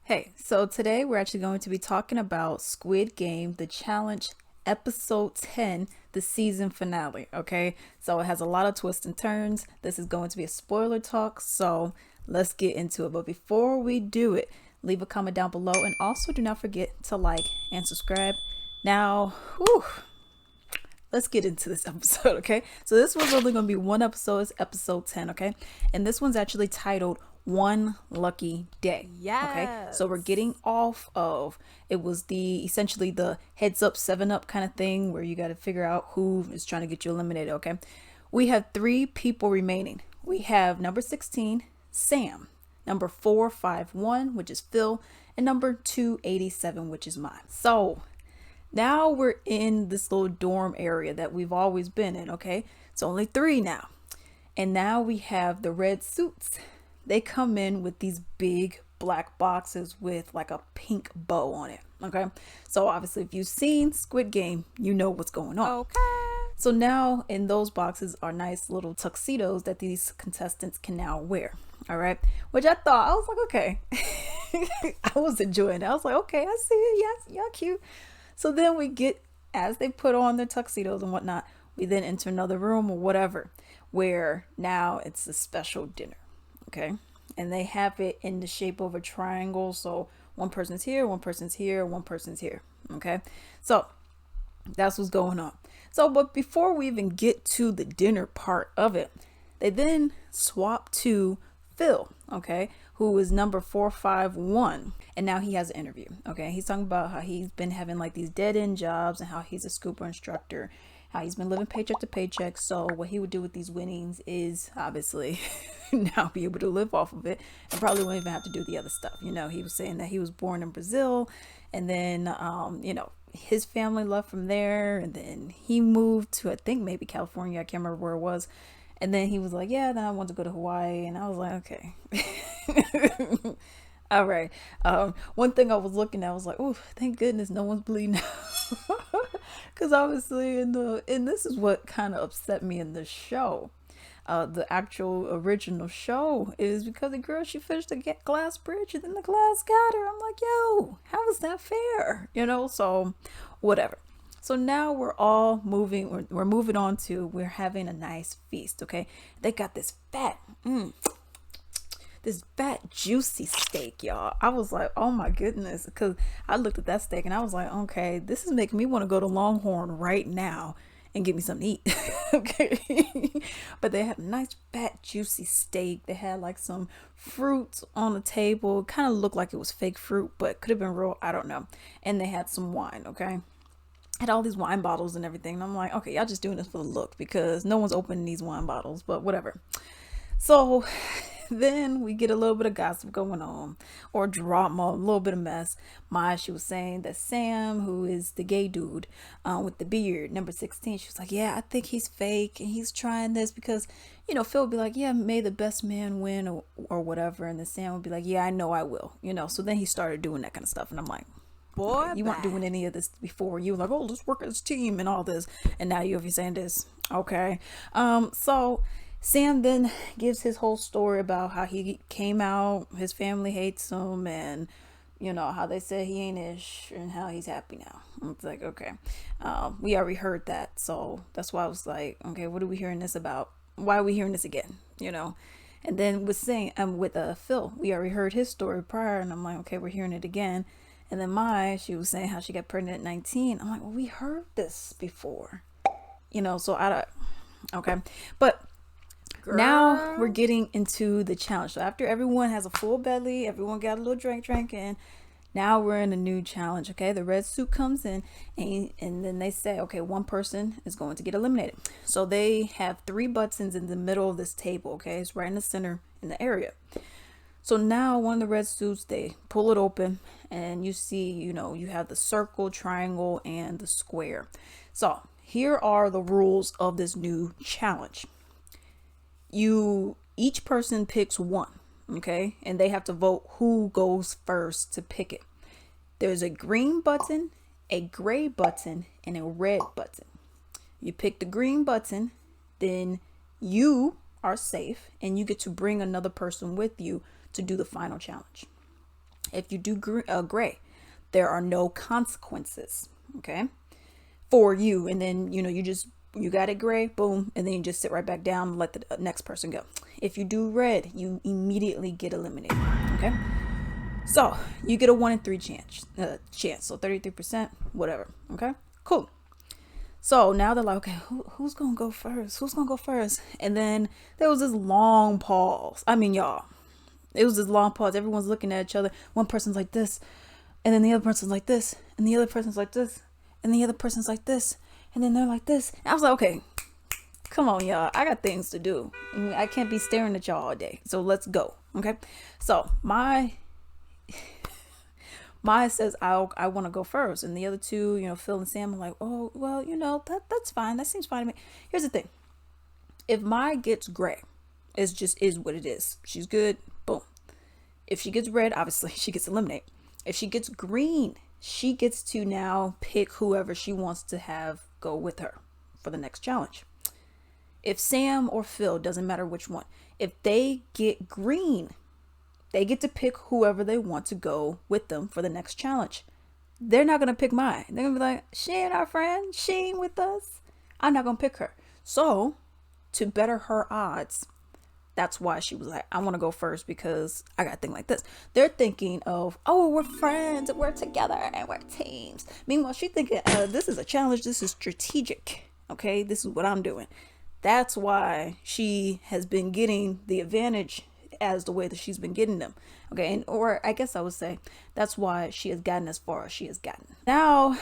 Hey, so today we're actually going to be talking about Squid Game, the challenge, episode 10, the season finale. Okay, so it has a lot of twists and turns. This is going to be a spoiler talk, so let's get into it. But before we do it, leave a comment down below and also do not forget to like and subscribe. Now, whew, let's get into this episode, okay? So this was only going to be one episode, it's episode 10, okay? And this one's actually titled One Lucky Day. Okay, so we're Yes. getting off of it was the essentially the heads up 7 up kind of thing where you got to figure out who is trying to get you eliminated. Okay, we have three people remaining. We have number 16, Sam, number 451, which is Phil, and number 287, which is mine. So now we're in this little dorm area that we've always been in. Okay, it's only three now, and now we have the red suits. They come in with these big black boxes with like a pink bow on it. Okay, so obviously if you've seen Squid Game, you know what's going on. Okay. So now in those boxes are nice little tuxedos that these contestants can now wear. All right, which I thought, I was like, okay. I was enjoying it. I was like, okay, I see it. Yes, y'all cute. So then we get, as they put on their tuxedos and whatnot, we then enter another room or whatever, where now it's a special dinner. Okay, and they have it in the shape of a triangle. So one person's here, one person's here, one person's here. Okay, so that's what's going on. So, but before we even get to the dinner part of it, they then swap to Phil, okay, who is number 451. And now he has an interview, okay? He's talking about how he's been having like these dead end jobs and how he's a scuba instructor, how he's been living paycheck to paycheck. So, what he would do with these winnings is obviously now be able to live off of it and probably won't even have to do the other stuff. He was saying that he was born in Brazil and then, his family left from there and then he moved to, I think, maybe California. I can't remember where it was. And then he was like, yeah, then I want to go to Hawaii. And I was like, okay. All right. One thing I was looking at, I was like, oh, thank goodness no one's bleeding out. Because obviously and this is what kind of upset me in the show. The actual original show is because the girl, she finished the glass bridge and then the glass got her. I'm like, yo, how is that fair? So whatever. So now we're all moving, we're moving on to, we're having a nice feast. Okay, they got this fat juicy steak, y'all. I was like, oh my goodness, because I looked at that steak and I was like, okay, this is making me want to go to Longhorn right now and get me something to eat. Okay, but they had a nice fat juicy steak. They had like some fruit on the table. It kind of looked like it was fake fruit, but could have been real, I don't know. And they had some wine. Okay, had all these wine bottles and everything, and I'm like, okay, y'all just doing this for the look because no one's opening these wine bottles, but whatever. So then we get a little bit of gossip going on, or drama, a little bit of mess. She was saying that Sam, who is the gay dude with the beard, number 16, she was like, yeah, I think he's fake and he's trying this because, Phil would be like, yeah, may the best man win, or whatever. And then Sam would be like, yeah, I know I will, So then he started doing that kind of stuff. And I'm like, okay, Boy, you weren't doing bye. any of this before. You were like, oh, let's work as a team and all this. And now you're saying this. Okay. So Sam then gives his whole story about how he came out, his family hates him, and how they said he ain't ish and how he's happy now. It's like, okay. We already heard that. So that's why I was like, okay, what are we hearing this about? Why are we hearing this again? And then with Phil, we already heard his story prior, and I'm like, okay, we're hearing it again. And then she was saying how she got pregnant at 19. I'm like, well, we heard this before, so I don't, okay. But now we're Girl. getting into the challenge. So after everyone has a full belly, everyone got a little drink, and now we're in a new challenge. Okay, the red suit comes in, and then they say, okay, one person is going to get eliminated. So they have three buttons in the middle of this table. Okay, it's right in the center in the area. So now one of the red suits, they pull it open and you see, you have the circle, triangle, and the square. So here are the rules of this new challenge. Each person picks one, okay? And they have to vote who goes first to pick it. There's a green button, a gray button, and a red button. You pick the green button, then you are safe and you get to bring another person with you to do the final challenge. If you do gray, there are no consequences, okay, for you. And then, you got it gray, boom, and then you just sit right back down and let the next person go. If you do red, you immediately get eliminated, okay? So you get a 1 in 3 chance, so 33%, whatever, okay? Cool. So now they're like, okay, who's gonna go first? Who's gonna go first? And then there was this long pause. I mean, y'all, it was this long pause. Everyone's looking at each other. One person's like this, and then the other person's like this, and the other person's like this, and the other person's like this, and then they're like this. And I was like, okay, come on, y'all. I got things to do. I can't be staring at y'all all day. So let's go. Okay. So my says I want to go first, and the other two, Phil and Sam, are like, oh well, that's fine. That seems fine to me. Here's the thing: if my gets gray, it just is what it is. She's good. Boom. If she gets red, obviously she gets eliminated. If she gets green, she gets to now pick whoever she wants to have go with her for the next challenge. If Sam or Phil, doesn't matter which one, if they get green, they get to pick whoever they want to go with them for the next challenge. They're not going to pick mine. They're going to be like, she ain't our friend. She ain't with us. I'm not going to pick her. So to better her odds, that's why she was like, I want to go first because I got a thing like this. They're thinking of, oh, we're friends and we're together and we're teams. Meanwhile, she's thinking, this is a challenge. This is strategic. Okay, this is what I'm doing. That's why she has been getting the advantage as the way that she's been getting them. Okay, and or I guess I would say that's why she has gotten as far as she has gotten. Now,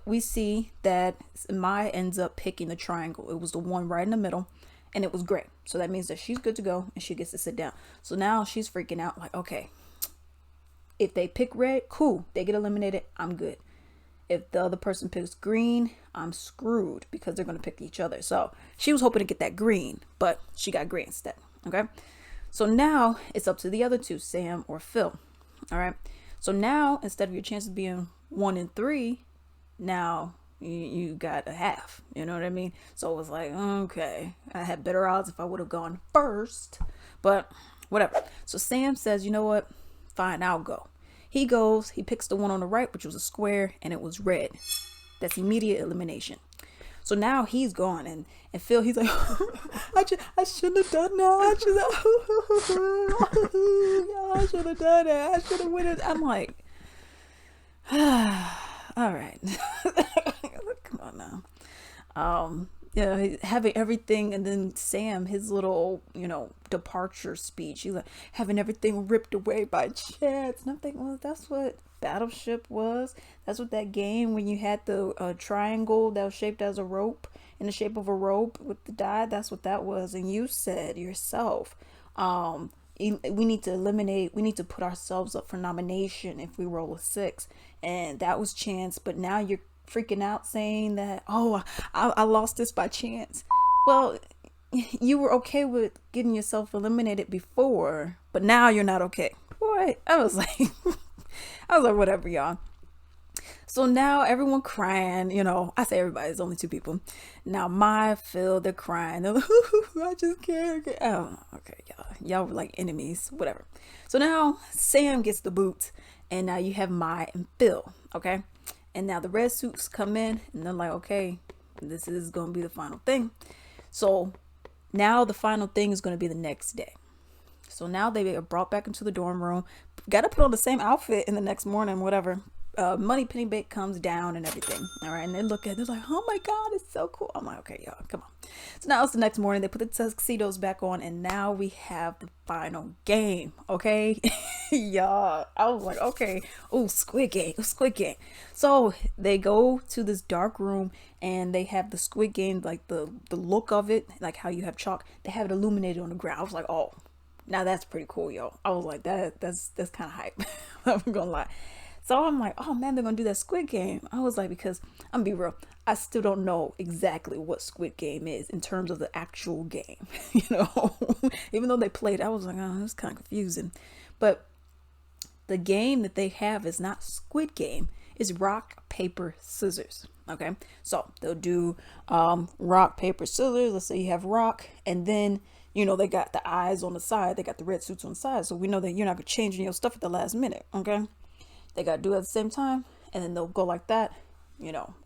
we see that Maya ends up picking the triangle. It was the one right in the middle, and it was gray. So that means that she's good to go and she gets to sit down. So now she's freaking out like, okay, if they pick red, cool, they get eliminated, I'm good. If the other person picks green, I'm screwed because they're going to pick each other. So she was hoping to get that green, but she got gray instead. Okay. So now it's up to the other two, Sam or Phil. All right. So now instead of your chances being 1 in 3, now you got a half. You know what I mean? So it was like, okay, I had better odds if I would have gone first, but whatever. So Sam says, you know what? Fine, I'll go. He goes, he picks the one on the right, which was a square, and it was red. That's immediate elimination. So now he's gone, and Phil, he's like, I shouldn't have done that. I should have done it. I should have won it. I'm like, all right. Come on now. Yeah, having everything, and then Sam, his little, departure speech. He's like, having everything ripped away by chance. And I'm thinking, well, that's what Battleship was. That's what that game when you had the triangle that was shaped as a rope, in the shape of a rope with the die. That's what that was. And you said yourself, we need to eliminate. We need to put ourselves up for nomination if we roll a 6, and that was chance. But now you're freaking out saying that, oh, I lost this by chance. Well, you were okay with getting yourself eliminated before, but now you're not okay. Boy, I was like whatever, y'all. So now everyone crying, I say everybody, it's only 2 people. Now Maya, Phil, they're crying. They're like, I just can't. Oh, okay, y'all were like enemies, whatever. So now Sam gets the boot, and now you have Maya and Phil, okay? And now the red suits come in, and they're like, okay, this is going to be the final thing. So now the final thing is going to be the next day. So now they are brought back into the dorm room. Got to put on the same outfit in the next morning, whatever. Money Penny Bake comes down and everything. All right. And they look at it. They're like, oh my God, it's so cool. I'm like, okay, y'all, come on. So now it's the next morning. They put the tuxedos back on, and now we have the final game. Okay. Y'all, I was like, okay. Oh, Squid Game. Squid Game. So they go to this dark room, and they have the Squid Game, like the look of it, like how you have chalk. They have it illuminated on the ground. I was like, oh, now that's pretty cool, y'all. I was like, that's kind of hype. I'm gonna lie. So I'm like, oh man, they're gonna do that Squid Game. I was like, because I'm be real, I still don't know exactly what Squid Game is in terms of the actual game. Even though they played, I was like, oh, it's kind of confusing. But the game that they have is not Squid Game. It's rock, paper, scissors. Okay, so they'll do rock, paper, scissors. Let's say you have rock, and then they got the eyes on the side, they got the red suits on the side, so we know that you're not gonna change your stuff at the last minute. Okay, they gotta do it at the same time, and then they'll go like that.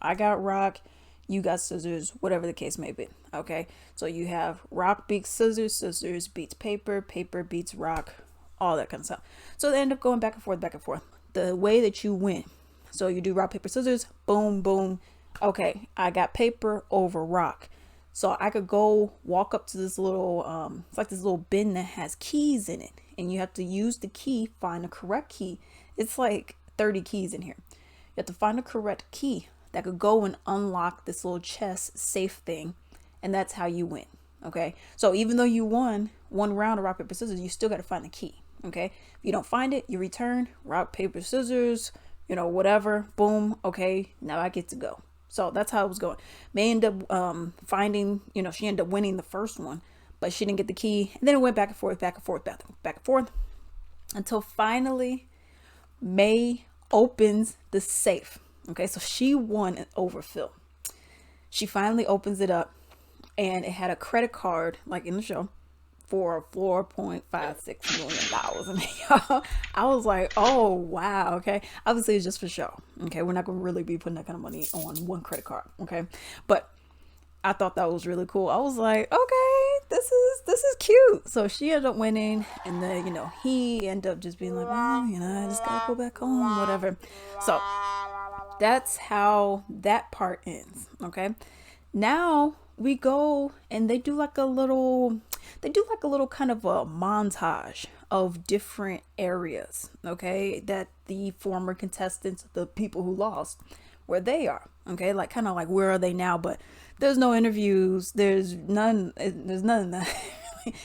I got rock, you got scissors, whatever the case may be. Okay, so you have rock beats scissors, scissors beats paper, paper beats rock, all that kind of stuff. So they end up going back and forth, back and forth. The way that you win. So you do rock, paper, scissors, boom, boom. Okay, I got paper over rock. So I could go walk up to this little, it's like this little bin that has keys in it. And you have to use the key, find the correct key. It's like 30 keys in here. You have to find the correct key that could go and unlock this little chest safe thing. And that's how you win. Okay. So even though you won one round of rock, paper, scissors, you still got to find the key. Okay. If you don't find it, you return rock, paper, scissors, whatever. Boom. Okay. Now I get to go. So that's how it was going. May end up finding, she ended up winning the first one, but she didn't get the key. And then it went back and forth, back and forth, back and forth until finally May opens the safe. Okay, so she won an overfill. She finally opens it up, and it had a credit card, like in the show, for $4.56 million. And y'all, I was like, oh wow, okay. Obviously, it's just for show. Okay, we're not gonna really be putting that kind of money on one credit card. Okay, but I thought that was really cool. I was like, okay, this is cute. So she ended up winning, and then he ended up just being like, well, I just gotta go back home, whatever. So that's how that part ends. Okay, now we go and they do like a little kind of a montage of different areas, okay, that the former contestants, the people who lost, where they are. Okay, like kind of like where are they now, but there's no interviews, there's none of that.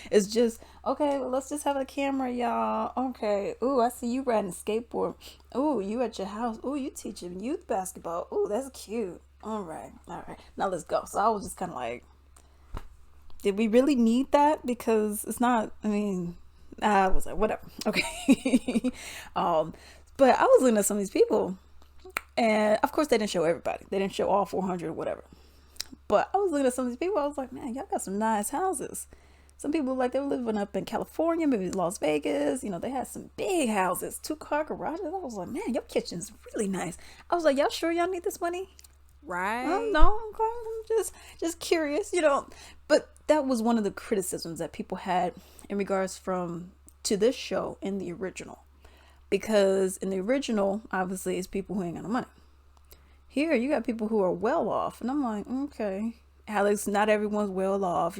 It's just, okay, well, let's just have a camera, y'all. Okay, ooh, I see you riding a skateboard. Ooh, you at your house. Ooh, you teaching youth basketball. Ooh, that's cute. All right, now let's go. So I was just kind of like, did we really need that? Because it's not, I was like, whatever. Okay. But I was looking at some of these people, and of course they didn't show everybody. They didn't show all 400 or whatever. But I was looking at some of these people. I was like, man, y'all got some nice houses. Some people, like, they were living up in California, maybe Las Vegas. They had some big houses, 2-car garages. I was like, man, your kitchen's really nice. I was like, y'all sure y'all need this money? Right. No, I'm just curious, But that was one of the criticisms that people had in regards to this show in the original. Because in the original, obviously, it's people who ain't got no money. Here, you got people who are well off. And I'm like, okay, Alex, not everyone's well off.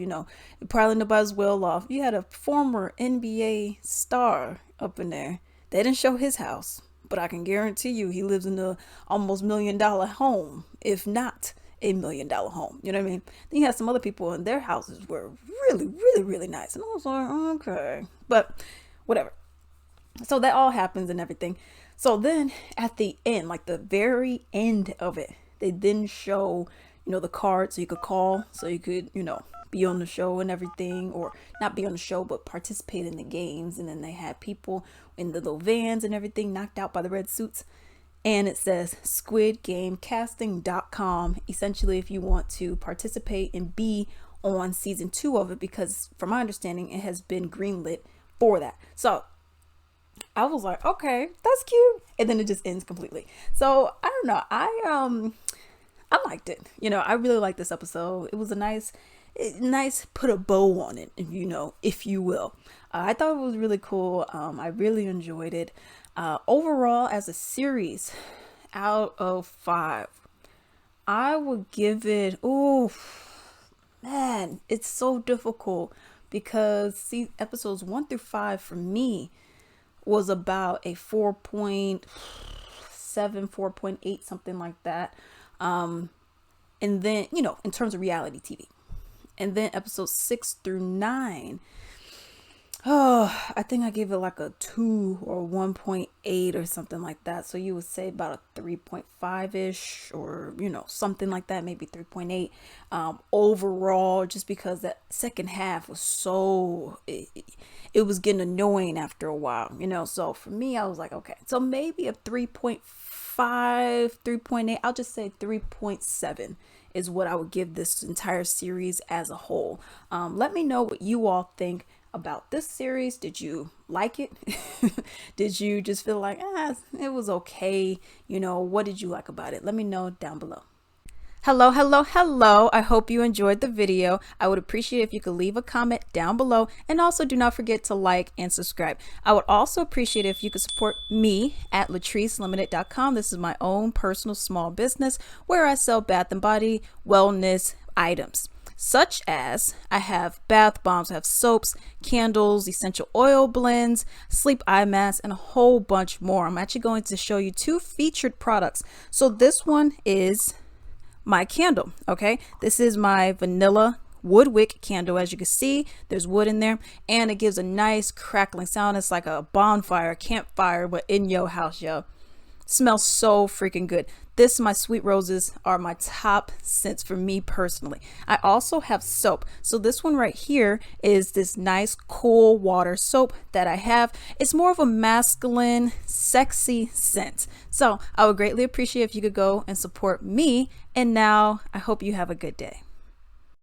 Probably nobody's well off. You had a former NBA star up in there. They didn't show his house, but I can guarantee you he lives in a almost $1 million home, if not a $1 million home. You know what I mean? Then you had some other people, and their houses were really, really, really nice. And I was like, okay, but whatever. So that all happens and everything. So then at the end, like the very end of it, they then show, the card so you could call, so you could, be on the show and everything, or not be on the show, but participate in the games. And then they had people in the little vans and everything knocked out by the red suits. And it says squidgamecasting.com. Essentially, if you want to participate and be on season 2 of it, because from my understanding, it has been greenlit for that. So I was like, okay, that's cute. And then it just ends completely. So I don't know. I liked it. I really liked this episode. It was a nice put a bow on it, if you will. I thought it was really cool. I really enjoyed it. Overall, as a series, out of 5, I would give it, oh man, it's so difficult because episodes 1 through 5 for me was about a 4.7, 4.8, something like that. And then, in terms of reality TV. And then episodes 6 through 9, Oh, I think I gave it like a 2 or 1.8 or something like that. So you would say about a 3.5 ish, or something like that, maybe 3.8 overall, just because that second half was it was getting annoying after a while, So for me, I was like, okay, so maybe a 3.5, 3.8. I'll just say 3.7 is what I would give this entire series as a whole. Let me know what you all think about this series. Did you like it? Did you just feel like, it was okay? What did you like about it? Let me know down below. Hello, hello, hello. I hope you enjoyed the video. I would appreciate if you could leave a comment down below, and also do not forget to like and subscribe. I would also appreciate if you could support me at latricelimited.com. This is my own personal small business where I sell bath and body wellness items, such as I have bath bombs, I have soaps, candles, essential oil blends, sleep eye masks, and a whole bunch more. I'm actually going to show you 2 featured products. So this one is my candle. Okay, this is my vanilla wood wick candle. As you can see, there's wood in there, and it gives a nice crackling sound. It's like a bonfire, a campfire, but in your house, yo. Smells so freaking good. This, my sweet roses, are my top scents for me personally. I also have soap. So this one right here is this nice cool water soap that I have. It's more of a masculine, sexy scent. So I would greatly appreciate if you could go and support me. And now I hope you have a good day.